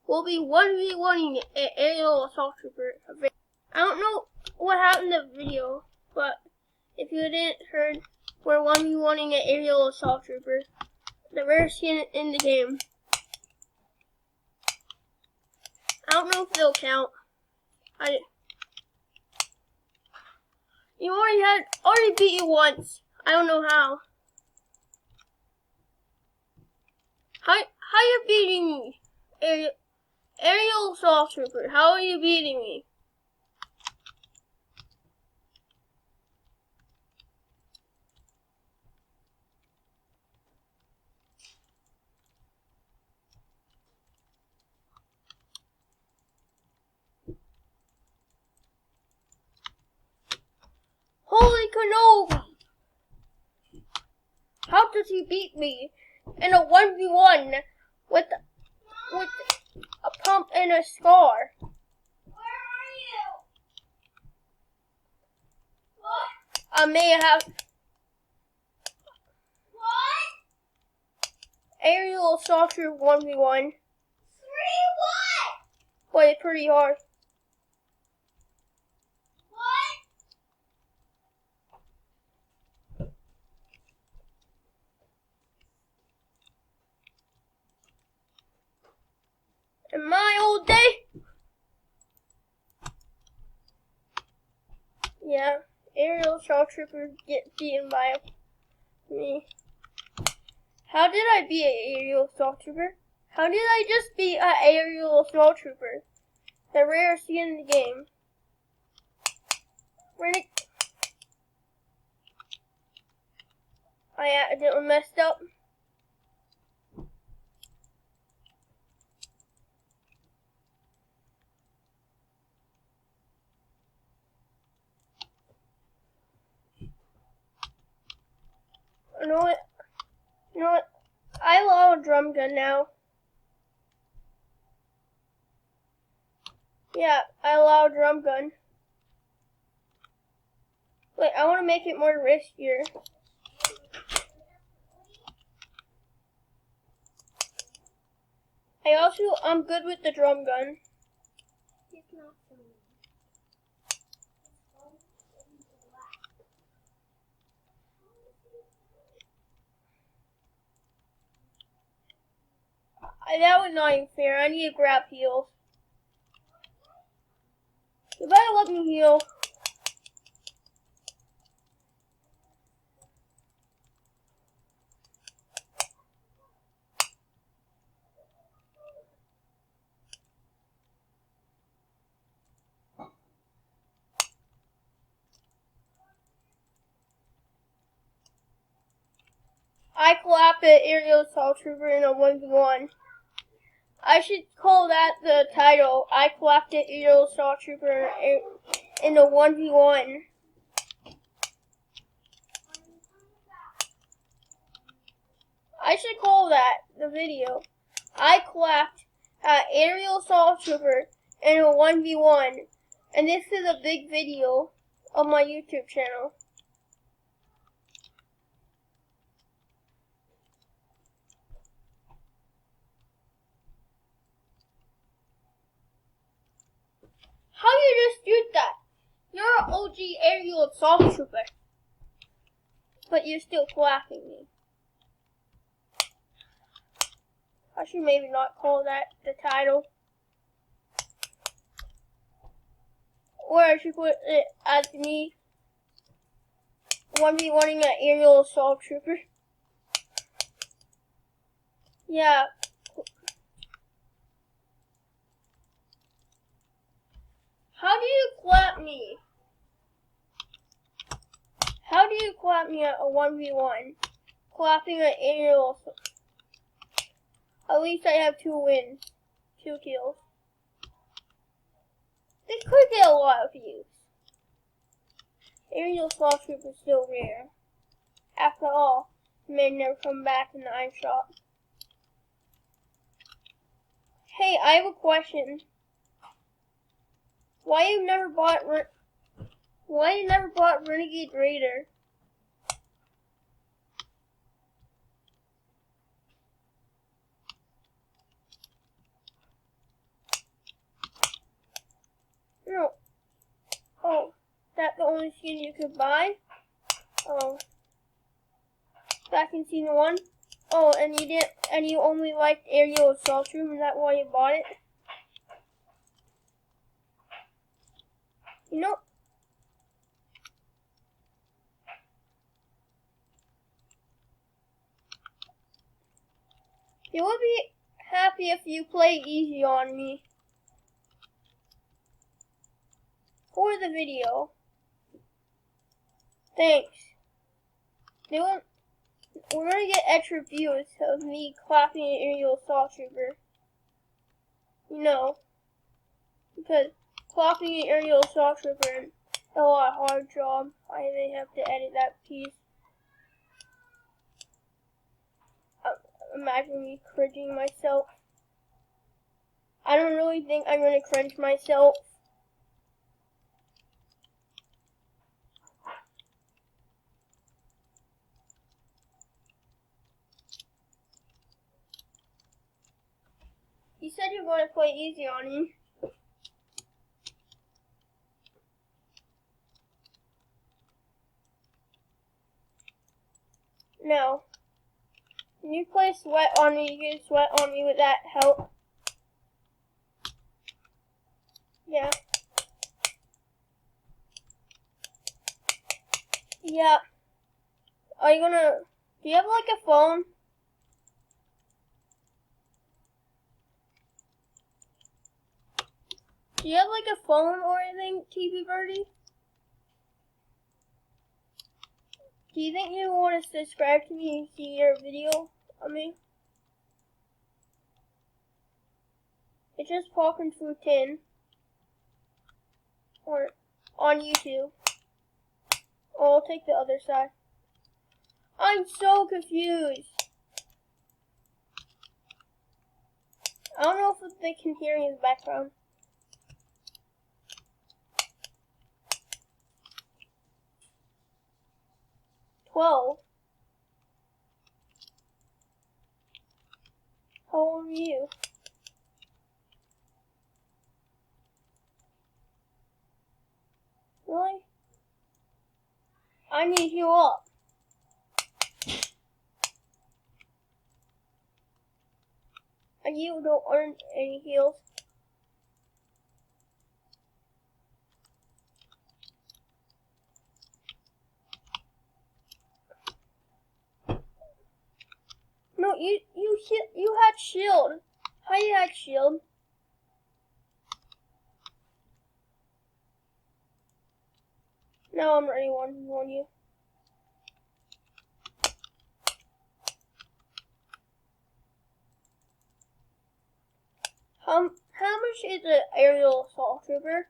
we'll be 1v1ing an aerial assault trooper. I don't know what happened in the video, but if you didn't heard, we're 1v1ing an aerial assault trooper. The rarest skin in the game. I don't know if it'll count. You already beat you once. I don't know how. How you beating me? Aerial assault trooper, how are you beating me? Holy cannoli! How does he beat me in a 1v1 with a pump and a scar? Where are you? What? I may have What? aerial assault trooper 1v1. 3 what? But it's pretty hard. In my old day, yeah, aerial assault troopers get beaten by me. How did I beat an aerial assault trooper? How did I just beat an aerial assault trooper? The rarest skin in the game. I accidentally messed up. You know what? I allow a drum gun now. Yeah, I allow a drum gun. Wait, I want to make it more riskier. I'm good with the drum gun. That was not even fair. I need to grab heals. You better let me heal. I clapped an aerial assault trooper in a 1v1. I should call that the title. I clapped an aerial assault trooper in a 1v1. I should call that the video. I clapped an aerial assault trooper in a 1v1. And this is a big video on my YouTube channel. How you just did that? You're an OG aerial assault trooper. But you're still clapping me. I should maybe not call that the title. Or I should put it as me 1v1ing an aerial assault trooper. Yeah. How do you clap me? How do you clap me at a 1v1? Clapping an aerial assault. At least I have 2 wins. 2 kills. This could get a lot of views. Aerial assault trooper is still rare. After all, it may never come back in the item shop. Hey, I have a question. Why you never bought Renegade Raider? only skin you could buy. Back in season 1. Oh, and you only liked Aerial Assault Trooper, is that why you bought it? You know, you would be happy if you play easy on me for the video. Thanks. We're gonna get extra views of me clapping an Aerial Assault Trooper. You know, because clapping an Aerial Assault Trooper is a lot of hard job. I may have to edit that piece. Imagine me cringing myself. I don't really think I'm gonna cringe myself. You said you're going to play easy on me. No. Can you play sweat on me? You can sweat on me with that help. Yeah. Yeah. Are you gonna... Do you have like a phone? Do you have like a phone or anything, TV Birdie? Do you think you want to subscribe to me and see your video on me? It's just Falcon Food 10. Or on YouTube. Or I'll take the other side. I'm so confused. I don't know if they can hear me in the background. How old are you? Really? I need to heal up. And you don't earn any heals. No, you had shield. How you had shield? Now I'm ready on you. How much is an Aerial Assault Trooper?